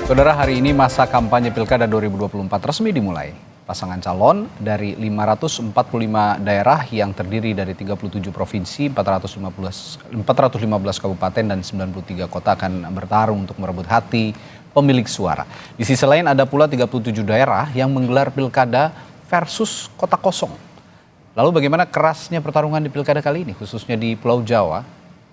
Saudara, hari ini masa kampanye Pilkada 2024 resmi dimulai. Pasangan calon dari 545 daerah yang terdiri dari 37 provinsi, 415 kabupaten dan 93 kota akan bertarung untuk merebut hati pemilik suara. Di sisi lain ada pula 37 daerah yang menggelar Pilkada versus kota kosong. Lalu bagaimana kerasnya pertarungan di Pilkada kali ini, khususnya di Pulau Jawa?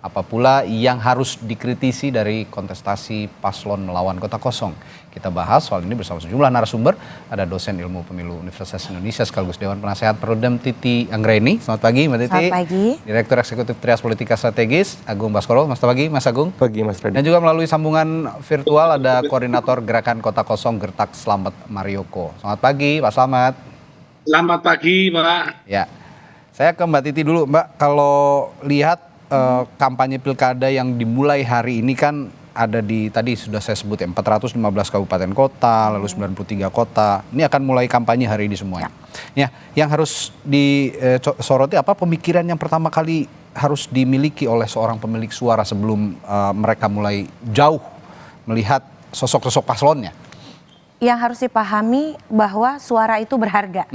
Apa pula yang harus dikritisi dari kontestasi paslon melawan kota kosong? Kita bahas soal ini bersama sejumlah narasumber. Ada dosen ilmu pemilu Universitas Indonesia sekaligus Dewan Penasehat Perludem Titi Anggraini. Selamat pagi Mbak Titi. Selamat pagi. Direktur Eksekutif Trias Politika Strategis Agung Baskoro. Selamat pagi Mas Agung. Pagi Mas Freddy. Dan juga melalui sambungan virtual ada Koordinator Gerakan Kota Kosong Gertak Slamet Marioko. Selamat pagi Pak Slamet. Selamat pagi Mbak. Ya, saya ke Mbak Titi dulu Mbak. Kalau lihat kampanye pilkada yang dimulai hari ini kan ada di tadi sudah saya sebut ya 415 kabupaten kota, lalu 93 kota. Ini akan mulai kampanye hari ini semuanya. Ya, yang harus disoroti apa pemikiran yang pertama kali harus dimiliki oleh seorang pemilik suara sebelum mereka mulai jauh melihat sosok-sosok paslonnya? Yang harus dipahami bahwa suara itu berharga.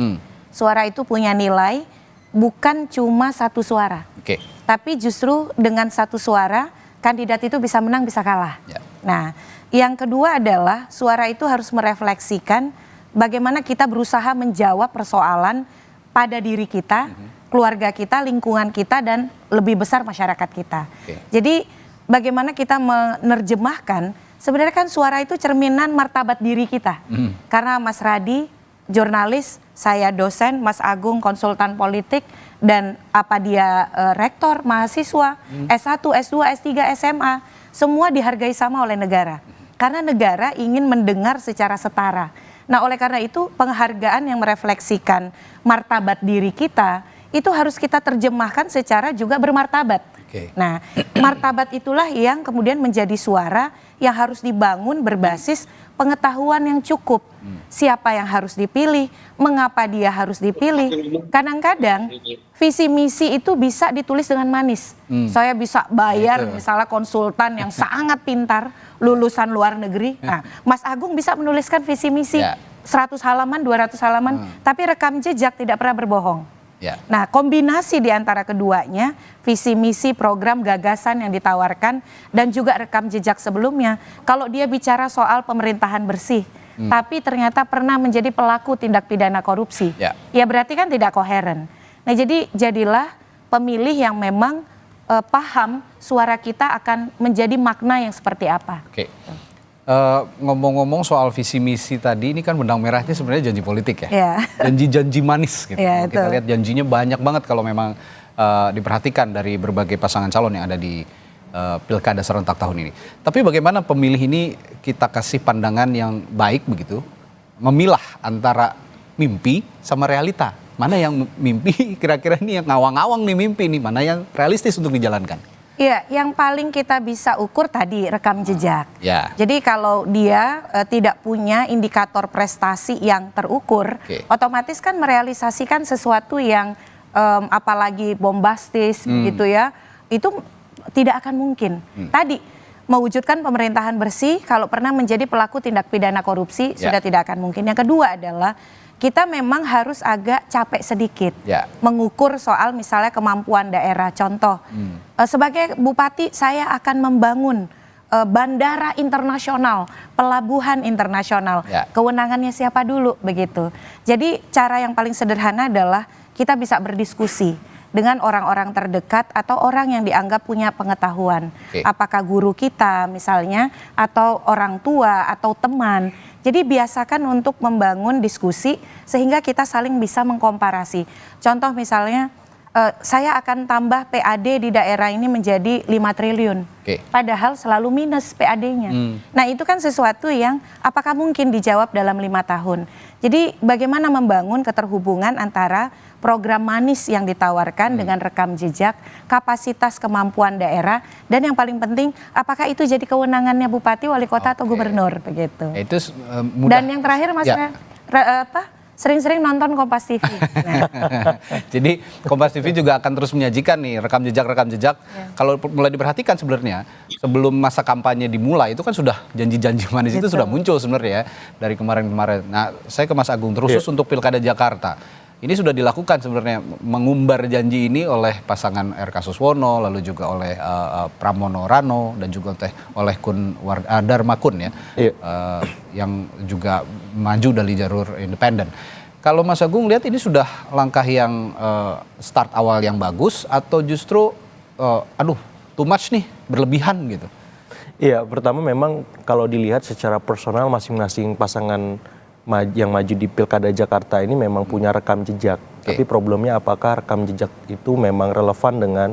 Suara itu punya nilai, bukan cuma satu suara. Oke. Tapi justru dengan satu suara, kandidat itu bisa menang, bisa kalah. Ya. Nah, yang kedua adalah suara itu harus merefleksikan bagaimana kita berusaha menjawab persoalan pada diri kita, keluarga kita, lingkungan kita, dan lebih besar masyarakat kita. Oke. Jadi bagaimana kita menerjemahkan, sebenarnya kan suara itu cerminan martabat diri kita. Karena Mas Radi, jurnalis, saya dosen, Mas Agung konsultan politik, dan apa dia rektor, mahasiswa, S1, S2, S3, SMA, semua dihargai sama oleh negara. Karena negara ingin mendengar secara setara. Nah, oleh karena itu penghargaan yang merefleksikan martabat diri kita, itu harus kita terjemahkan secara juga bermartabat. Oke. Nah, martabat itulah yang kemudian menjadi suara yang harus dibangun berbasis pengetahuan yang cukup. Siapa yang harus dipilih, mengapa dia harus dipilih. Kadang-kadang visi misi itu bisa ditulis dengan manis. Saya bisa bayar misalnya konsultan yang sangat pintar, lulusan luar negeri. Nah, Mas Agung bisa menuliskan visi misi 100 halaman, 200 halaman, tapi rekam jejak tidak pernah berbohong. Ya. Nah, kombinasi di antara keduanya, visi misi, program, gagasan yang ditawarkan, dan juga rekam jejak sebelumnya. Kalau dia bicara soal pemerintahan bersih, tapi ternyata pernah menjadi pelaku tindak pidana korupsi, ya berarti kan tidak koheren. Nah, jadi jadilah pemilih yang memang paham suara kita akan menjadi makna yang seperti apa. Oke. Ngomong-ngomong soal visi misi tadi, ini kan benang merahnya sebenarnya janji politik ya, janji-janji manis gitu. Kita lihat janjinya banyak banget kalau memang diperhatikan dari berbagai pasangan calon yang ada di pilkada serentak tahun ini. Tapi bagaimana pemilih ini kita kasih pandangan yang baik begitu, memilah antara mimpi sama realita. Mana yang mimpi kira-kira ini yang ngawang-ngawang nih mimpi nih, mana yang realistis untuk dijalankan? Iya, yang paling kita bisa ukur tadi rekam jejak. Ya. Jadi kalau dia tidak punya indikator prestasi yang terukur, otomatis kan merealisasikan sesuatu yang apalagi bombastis gitu ya, itu tidak akan mungkin. Tadi mewujudkan pemerintahan bersih kalau pernah menjadi pelaku tindak pidana korupsi sudah tidak akan mungkin. Yang kedua adalah kita memang harus agak capek sedikit mengukur soal misalnya kemampuan daerah. Contoh, sebagai bupati saya akan membangun bandara internasional, pelabuhan internasional. Kewenangannya siapa dulu begitu. Jadi cara yang paling sederhana adalah kita bisa berdiskusi dengan orang-orang terdekat atau orang yang dianggap punya pengetahuan. Apakah guru kita misalnya, atau orang tua, atau teman. Jadi biasakan untuk membangun diskusi sehingga kita saling bisa mengkomparasi. Contoh misalnya, saya akan tambah PAD di daerah ini menjadi 5 triliun. Padahal selalu minus PAD-nya. Nah, itu kan sesuatu yang apakah mungkin dijawab dalam 5 tahun. Jadi bagaimana membangun keterhubungan antara program manis yang ditawarkan dengan rekam jejak, kapasitas kemampuan daerah, dan yang paling penting apakah itu jadi kewenangannya bupati, wali kota atau gubernur begitu. Itu mudah. Dan yang terakhir Mas sering-sering nonton Kompas TV. Nah. Jadi Kompas TV juga akan terus menyajikan nih rekam jejak. Kalau mulai diperhatikan sebenarnya sebelum masa kampanye dimulai itu kan sudah janji-janji manis itu sudah muncul sebenarnya ya dari kemarin-kemarin. Nah, saya ke Mas Agung terus untuk Pilkada Jakarta. Ini sudah dilakukan sebenarnya mengumbar janji ini oleh pasangan R.K. Suswono, lalu juga oleh Pramono Rano dan juga oleh Dharma Kun ya, yang juga maju dari jalur independen. Kalau Mas Agung lihat ini sudah langkah yang start awal yang bagus atau justru too much nih, berlebihan gitu? Iya, pertama memang kalau dilihat secara personal masing-masing pasangan yang maju di Pilkada Jakarta ini memang punya rekam jejak. Tapi problemnya apakah rekam jejak itu memang relevan dengan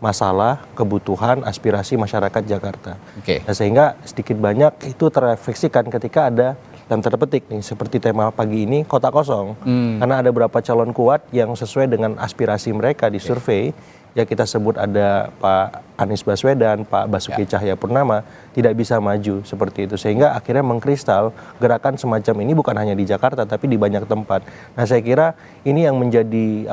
masalah, kebutuhan, aspirasi masyarakat Jakarta. Nah, sehingga sedikit banyak itu terefleksikan ketika ada dalam tanda petik nih seperti tema pagi ini kota kosong. Karena ada beberapa calon kuat yang sesuai dengan aspirasi mereka di survei. Ya kita sebut ada Pak Anies Baswedan, Pak Basuki Cahayapurnama tidak bisa maju seperti itu. Sehingga akhirnya mengkristal gerakan semacam ini bukan hanya di Jakarta tapi di banyak tempat. Nah saya kira ini yang menjadi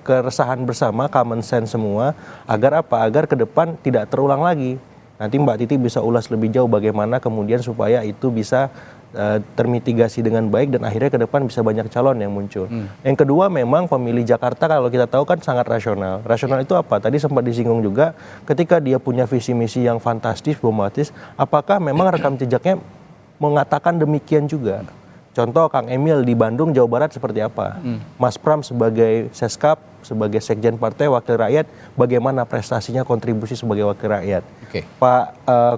keresahan bersama, common sense semua agar agar ke depan tidak terulang lagi. Nanti Mbak Titi bisa ulas lebih jauh bagaimana kemudian supaya itu bisa termitigasi dengan baik dan akhirnya ke depan bisa banyak calon yang muncul. Yang kedua memang pemilih Jakarta kalau kita tahu kan sangat rasional. Rasional itu apa? Tadi sempat disinggung juga ketika dia punya visi misi yang fantastis, bombastis, apakah memang rekam jejaknya mengatakan demikian juga? Contoh Kang Emil di Bandung, Jawa Barat seperti apa? Mas Pram sebagai Seskap, sebagai Sekjen Partai Wakil Rakyat, bagaimana prestasinya kontribusi sebagai Wakil Rakyat? Pak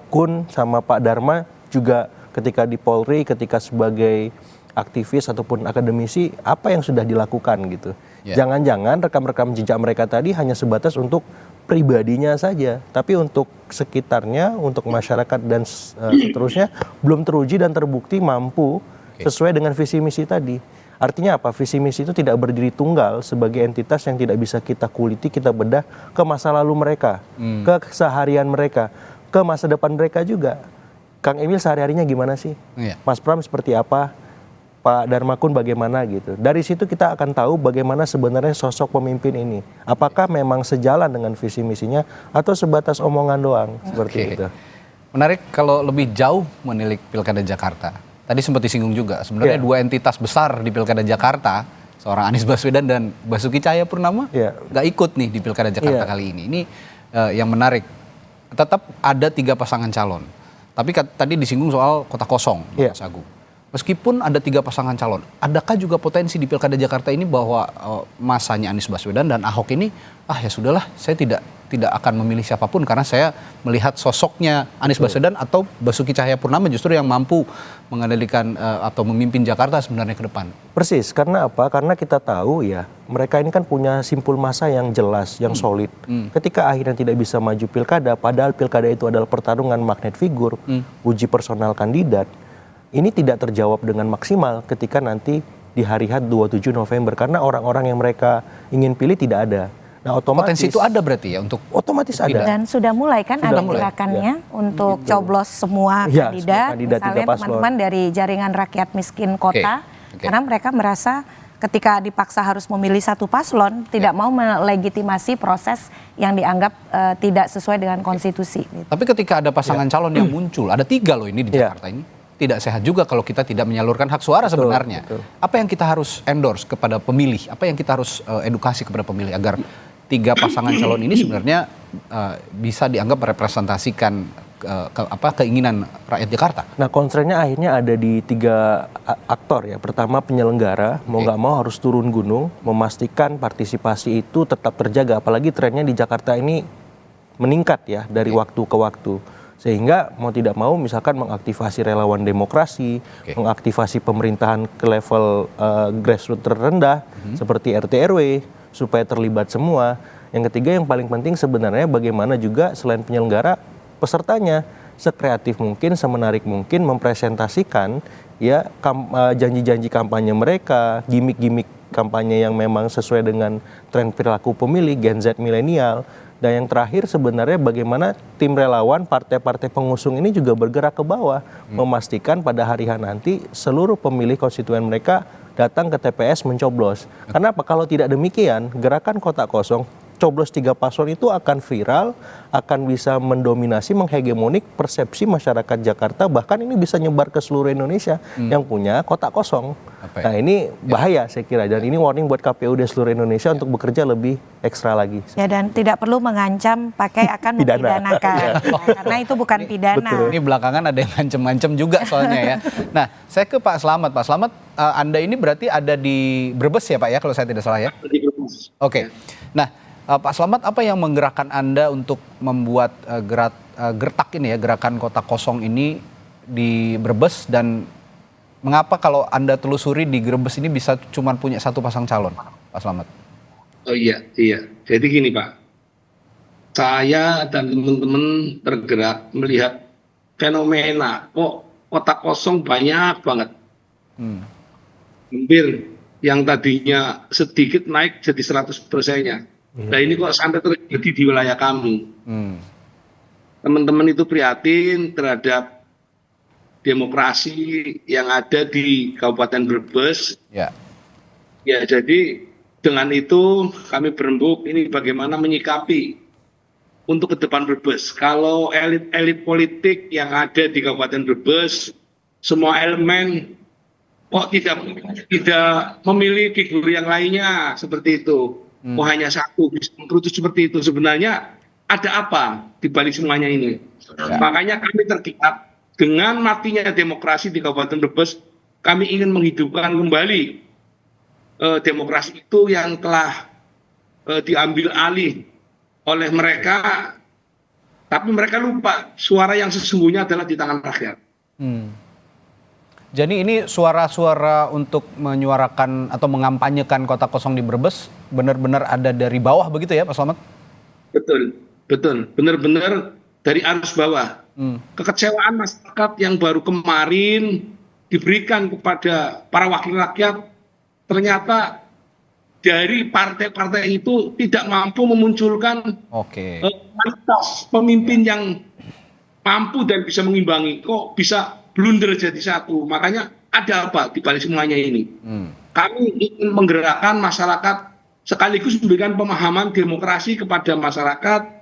Kun sama Pak Dharma juga ketika di Polri, ketika sebagai aktivis ataupun akademisi, apa yang sudah dilakukan gitu. Jangan-jangan rekam-rekam jejak mereka tadi hanya sebatas untuk pribadinya saja, tapi untuk sekitarnya, untuk masyarakat dan seterusnya belum teruji dan terbukti mampu sesuai dengan visi misi tadi. Artinya apa? Visi misi itu tidak berdiri tunggal sebagai entitas yang tidak bisa kita kuliti, kita bedah ke masa lalu mereka, ke keseharian mereka, ke masa depan mereka juga. Kang Emil sehari-harinya gimana sih? Mas Pram seperti apa? Pak Dharma Kun bagaimana gitu. Dari situ kita akan tahu bagaimana sebenarnya sosok pemimpin ini. Apakah memang sejalan dengan visi misinya atau sebatas omongan doang seperti itu. Menarik kalau lebih jauh menilik Pilkada Jakarta. Tadi sempat disinggung juga sebenarnya dua entitas besar di Pilkada Jakarta, seorang Anies Baswedan dan Basuki Cahayapurnama nggak ikut nih di Pilkada Jakarta kali ini. Ini yang menarik. Tetap ada 3 pasangan calon. Tapi tadi disinggung soal kota kosong, Mas Agung. Meskipun ada 3 pasangan calon, adakah juga potensi di Pilkada Jakarta ini bahwa masanya Anies Baswedan dan Ahok ini, ya sudahlah, saya tidak akan memilih siapapun karena saya melihat sosoknya Anies Baswedan atau Basuki Cahayapurnama justru yang mampu mengendalikan atau memimpin Jakarta sebenarnya ke depan. Persis, karena apa? Karena kita tahu ya, mereka ini kan punya simpul masa yang jelas, yang solid. Ketika akhirnya tidak bisa maju pilkada, padahal pilkada itu adalah pertarungan magnet figur, uji personal kandidat, ini tidak terjawab dengan maksimal ketika nanti di hari H 27 November, karena orang-orang yang mereka ingin pilih tidak ada. Nah, otomatis potensi itu ada berarti ya untuk otomatis ada. Dan sudah mulai kan ada gerakannya untuk coblos semua kandidat, misalnya teman-teman dari jaringan rakyat miskin kota, karena mereka merasa ketika dipaksa harus memilih satu paslon, tidak mau melegitimasi proses yang dianggap tidak sesuai dengan konstitusi. Gitu. Tapi ketika ada pasangan calon yang muncul, ada 3 loh ini di Jakarta ini. Tidak sehat juga kalau kita tidak menyalurkan hak suara sebenarnya. Apa yang kita harus endorse kepada pemilih? Apa yang kita harus edukasi kepada pemilih agar 3 pasangan calon ini sebenarnya bisa dianggap merepresentasikan keinginan rakyat Jakarta? Nah, concernnya akhirnya ada di 3 aktor ya. Pertama penyelenggara, mau nggak mau harus turun gunung, memastikan partisipasi itu tetap terjaga. Apalagi trennya di Jakarta ini meningkat ya dari waktu ke waktu. Sehingga mau tidak mau misalkan mengaktifasi relawan demokrasi, mengaktifasi pemerintahan ke level grassroots terendah seperti RT RW supaya terlibat semua. Yang ketiga yang paling penting sebenarnya bagaimana juga selain penyelenggara pesertanya sekreatif mungkin, semenarik mungkin mempresentasikan ya janji-janji kampanye mereka, gimmick-gimmick kampanye yang memang sesuai dengan tren perilaku pemilih Gen Z milenial. Dan yang terakhir sebenarnya bagaimana tim relawan partai-partai pengusung ini juga bergerak ke bawah, memastikan pada hari H nanti seluruh pemilih konstituen mereka datang ke TPS mencoblos. Karena apa? Kalau tidak demikian, gerakan kotak kosong, coblos 3 paslon itu akan viral, akan bisa mendominasi, menghegemonik persepsi masyarakat Jakarta, bahkan ini bisa nyebar ke seluruh Indonesia yang punya kotak kosong. Nah ini bahaya saya kira, dan ini warning buat KPU di seluruh Indonesia untuk bekerja lebih ekstra lagi. Ya, dan tidak perlu mengancam pakai akan mempidanakan, karena itu bukan pidana. Betul. Ini belakangan ada yang ngancem-ngancem juga soalnya ya. Nah, saya ke Pak Slamet. Pak Slamet, Anda ini berarti ada di Brebes ya Pak ya, kalau saya tidak salah ya? Oke. Nah, Pak Slamet, apa yang menggerakkan Anda untuk membuat gertak ini ya, gerakan kotak kosong ini di Brebes, dan mengapa kalau Anda telusuri di Brebes ini bisa cuma punya satu pasang calon, Pak Slamet? Oh iya. Jadi gini Pak, saya dan teman-teman tergerak melihat fenomena kok kotak kosong banyak banget. Hampir yang tadinya sedikit naik jadi 100%-nya. Nah ini kok sampai terjadi di wilayah kami. Teman-teman itu prihatin terhadap demokrasi yang ada di Kabupaten Brebes. Ya, jadi dengan itu kami berembuk ini bagaimana menyikapi untuk ke depan Brebes. Kalau elit-elit politik yang ada di Kabupaten Brebes, semua elemen kok tidak memilih figur yang lainnya seperti itu. Oh hanya satu, bisa mengkerucut seperti itu. Sebenarnya ada apa di balik semuanya ini? Makanya kami tergerak dengan matinya demokrasi di Kabupaten Brebes. Kami ingin menghidupkan kembali demokrasi itu yang telah diambil alih oleh mereka, tapi mereka lupa suara yang sesungguhnya adalah di tangan rakyat. Jadi ini suara-suara untuk menyuarakan atau mengampanyekan kotak kosong di Brebes benar-benar ada dari bawah begitu ya Pak Slamet? Betul. Benar-benar dari arus bawah. Kekecewaan masyarakat yang baru kemarin diberikan kepada para wakil rakyat, ternyata dari partai-partai itu tidak mampu memunculkan kualitas pemimpin yang mampu dan bisa mengimbangi. Kok bisa blunder jadi satu? Makanya ada apa di balik semuanya ini? Kami ingin menggerakkan masyarakat sekaligus memberikan pemahaman demokrasi kepada masyarakat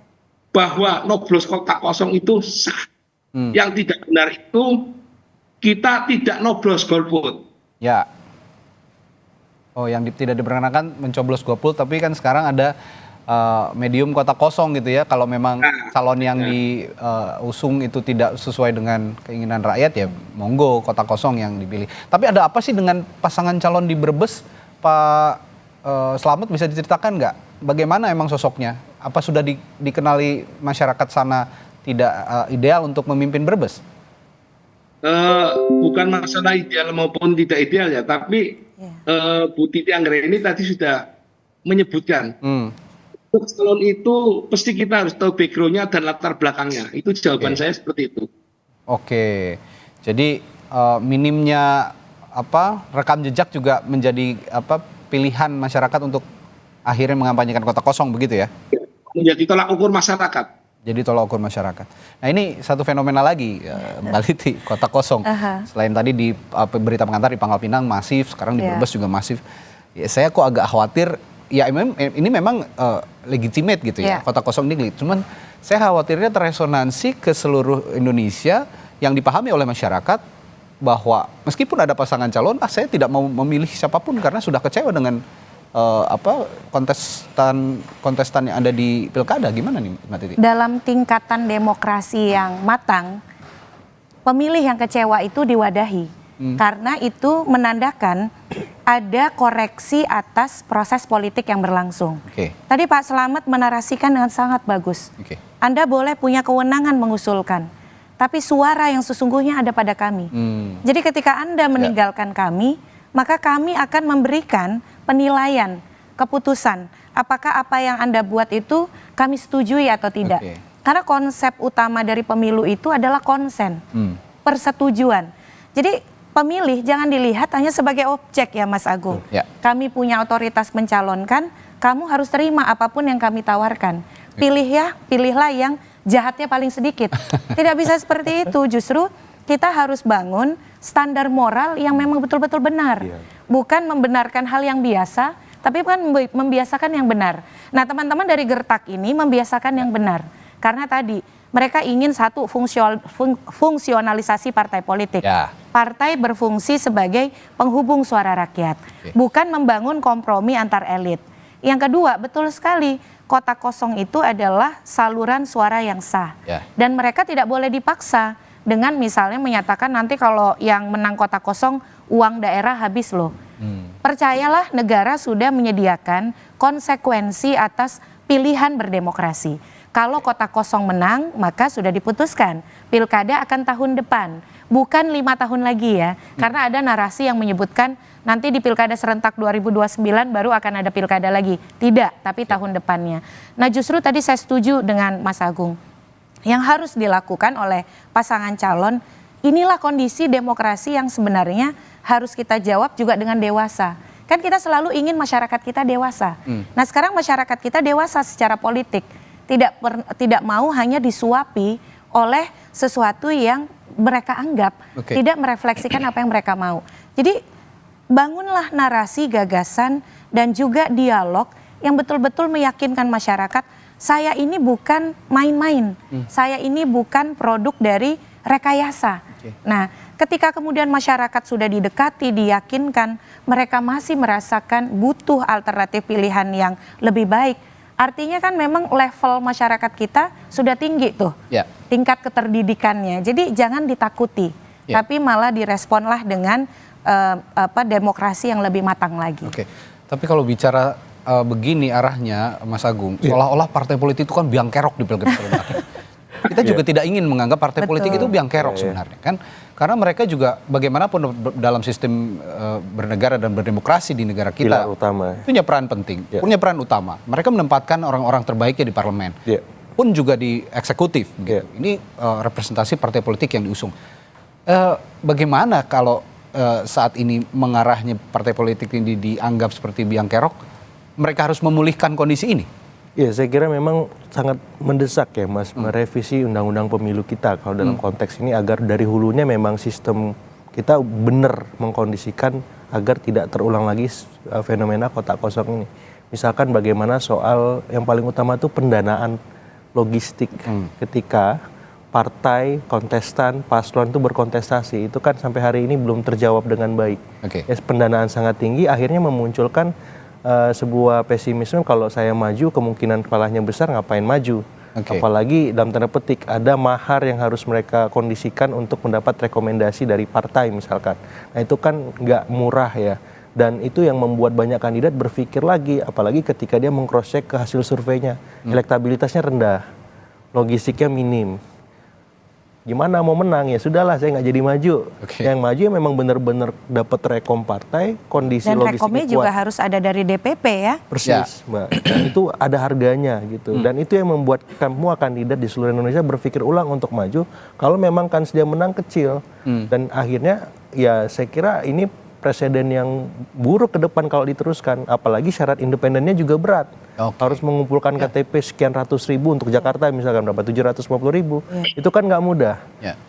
bahwa nyoblos kotak kosong itu sah. Yang tidak benar itu kita tidak nyoblos golput. Ya. Oh, yang tidak diperkenakan mencoblos golput, tapi kan sekarang ada medium kotak kosong gitu ya. Kalau memang calon yang diusung itu tidak sesuai dengan keinginan rakyat, ya monggo kotak kosong yang dipilih. Tapi ada apa sih dengan pasangan calon di Brebes, Pak Slamet, bisa diceritakan nggak? Bagaimana emang sosoknya? Apa sudah dikenali masyarakat sana tidak ideal untuk memimpin Brebes? Bukan masalah ideal maupun tidak ideal ya, tapi Bu Titi Anggraini tadi sudah menyebutkan. Untuk calon itu pasti kita harus tahu background-nya dan latar belakangnya. Itu jawaban saya seperti itu. Oke, jadi minimnya rekam jejak juga menjadi pilihan masyarakat untuk akhirnya mengampanyekan kotak kosong begitu ya? Menjadi tolak ukur masyarakat. Jadi tolak ukur masyarakat. Nah ini satu fenomena lagi, Mbak Liti, kotak kosong. Selain tadi di berita pengantar di Pangkal Pinang masif, sekarang di Brebes juga masif. Ya, saya kok agak khawatir. Ya ini memang legitimate gitu ya, kotak kosong ini. Cuman saya khawatirnya terresonansi ke seluruh Indonesia yang dipahami oleh masyarakat bahwa meskipun ada pasangan calon, saya tidak mau memilih siapapun karena sudah kecewa dengan kontestan yang ada di pilkada. Gimana nih Mbak Titi? Dalam tingkatan demokrasi yang matang, pemilih yang kecewa itu diwadahi. Karena itu menandakan ada koreksi atas proses politik yang berlangsung. Tadi Pak Slamet menarasikan dengan sangat bagus. Anda boleh punya kewenangan mengusulkan, tapi suara yang sesungguhnya ada pada kami. Jadi ketika Anda meninggalkan kami, maka kami akan memberikan penilaian, keputusan. Apakah apa yang Anda buat itu kami setujui atau tidak. Karena konsep utama dari pemilu itu adalah konsen, persetujuan. Jadi pemilih jangan dilihat hanya sebagai objek ya Mas Agung. Kami punya otoritas mencalonkan, kamu harus terima apapun yang kami tawarkan. Pilihlah yang jahatnya paling sedikit. Tidak bisa seperti itu, justru kita harus bangun standar moral yang memang betul-betul benar. bukan membenarkan hal yang biasa, tapi kan membiasakan yang benar. Nah, teman-teman dari Gertak ini membiasakan yang benar. Karena tadi mereka ingin satu fungsionalisasi partai politik. Ya. Partai berfungsi sebagai penghubung suara rakyat, bukan membangun kompromi antar elit. Yang kedua, betul sekali, kota kosong itu adalah saluran suara yang sah. Ya. Dan mereka tidak boleh dipaksa dengan misalnya menyatakan nanti kalau yang menang kota kosong uang daerah habis loh. Percayalah, negara sudah menyediakan konsekuensi atas pilihan berdemokrasi. Kalau kota kosong menang, maka sudah diputuskan pilkada akan tahun depan, bukan 5 tahun lagi ya. Karena ada narasi yang menyebutkan nanti di pilkada serentak 2029 baru akan ada pilkada lagi. Tidak, tapi tahun depannya. Nah, justru tadi saya setuju dengan Mas Agung. Yang harus dilakukan oleh pasangan calon, inilah kondisi demokrasi yang sebenarnya harus kita jawab juga dengan dewasa. Kan kita selalu ingin masyarakat kita dewasa. Nah, sekarang masyarakat kita dewasa secara politik. Tidak mau hanya disuapi oleh sesuatu yang mereka anggap tidak merefleksikan apa yang mereka mau. Jadi bangunlah narasi, gagasan, dan juga dialog yang betul-betul meyakinkan masyarakat, saya ini bukan main-main, saya ini bukan produk dari rekayasa. Nah, ketika kemudian masyarakat sudah didekati, diyakinkan, mereka masih merasakan butuh alternatif pilihan yang lebih baik. Artinya kan memang level masyarakat kita sudah tinggi tuh, tingkat keterdidikannya. Jadi jangan ditakuti, tapi malah diresponlah dengan demokrasi yang lebih matang lagi. Oke, tapi kalau bicara begini arahnya, Mas Agung, seolah-olah partai politik itu kan biang kerok di pilkada serentak. Kita juga tidak ingin menganggap partai politik itu biang kerok sebenarnya kan, karena mereka juga bagaimanapun dalam sistem bernegara dan berdemokrasi di negara kita punya peran penting, punya peran utama. Mereka menempatkan orang-orang terbaiknya di parlemen, pun juga di eksekutif. Gitu. Ini representasi partai politik yang diusung. Bagaimana kalau saat ini mengarahnya partai politik ini dianggap seperti biang kerok? Mereka harus memulihkan kondisi ini. Ya, saya kira memang sangat mendesak ya Mas, merevisi undang-undang pemilu kita kalau dalam konteks ini agar dari hulunya memang sistem kita benar mengkondisikan agar tidak terulang lagi fenomena kota kosong ini. Misalkan bagaimana soal yang paling utama itu pendanaan logistik ketika partai, kontestan, paslon itu berkontestasi, itu kan sampai hari ini belum terjawab dengan baik. Ya, pendanaan sangat tinggi akhirnya memunculkan sebuah pesimisme, kalau saya maju kemungkinan kalahnya besar, ngapain maju. Apalagi dalam tanda petik ada mahar yang harus mereka kondisikan untuk mendapat rekomendasi dari partai misalkan. Nah itu kan nggak murah ya, dan itu yang membuat banyak kandidat berpikir lagi, apalagi ketika dia meng-cross check ke hasil surveinya, elektabilitasnya rendah, logistiknya minim. Gimana mau menang, ya sudahlah saya nggak jadi maju. Yang maju ya memang benar-benar dapat rekom partai, kondisi dan logistiknya kuat. rekomnya juga harus ada dari DPP ya. Persis, Mbak. Dan itu ada harganya gitu. Dan itu yang membuat semua kandidat di seluruh Indonesia berpikir ulang untuk maju kalau memang kans dia menang kecil. Dan akhirnya ya saya kira ini presiden yang buruk ke depan kalau diteruskan. Apalagi syarat independennya juga berat. Harus mengumpulkan KTP sekian ratus ribu untuk Jakarta misalkan berapa, 750.000. Itu kan nggak mudah.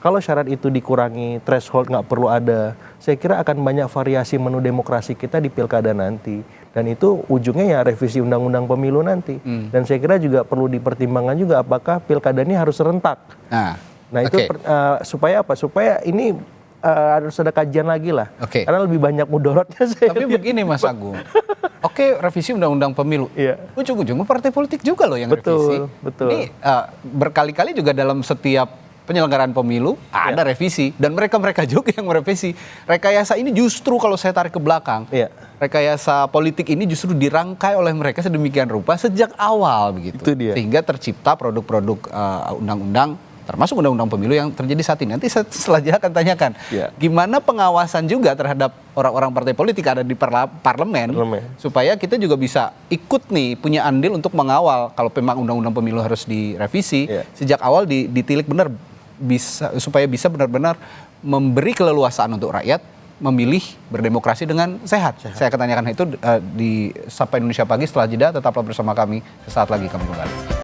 Kalau syarat itu dikurangi, threshold nggak perlu ada, saya kira akan banyak variasi menu demokrasi kita di pilkada nanti. Dan itu ujungnya ya revisi undang-undang pemilu nanti. Dan saya kira juga perlu dipertimbangkan juga apakah pilkada ini harus serentak. Nah itu supaya apa? Supaya ini harus ada kajian lagi lah. Karena lebih banyak mudorotnya. Tapi begini Mas Agung, revisi undang-undang pemilu, ujung-ujungnya partai politik juga loh yang revisi. Ini berkali-kali juga dalam setiap penyelenggaraan pemilu ada revisi, dan mereka juga yang merevisi. Rekayasa ini justru kalau saya tarik ke belakang, rekayasa politik ini justru dirangkai oleh mereka sedemikian rupa sejak awal begitu, sehingga tercipta produk-produk undang-undang, termasuk undang-undang pemilu yang terjadi saat ini. Nanti setelah jeda akan tanyakan gimana pengawasan juga terhadap orang-orang partai politik ada di parlemen, supaya kita juga bisa ikut nih, punya andil untuk mengawal kalau memang undang-undang pemilu harus direvisi sejak awal, ditilik benar, supaya bisa benar-benar memberi keleluasaan untuk rakyat memilih berdemokrasi dengan sehat. Saya akan tanyakan itu di Sapa Indonesia Pagi setelah jeda. Tetaplah bersama kami, sesaat lagi kami kembali.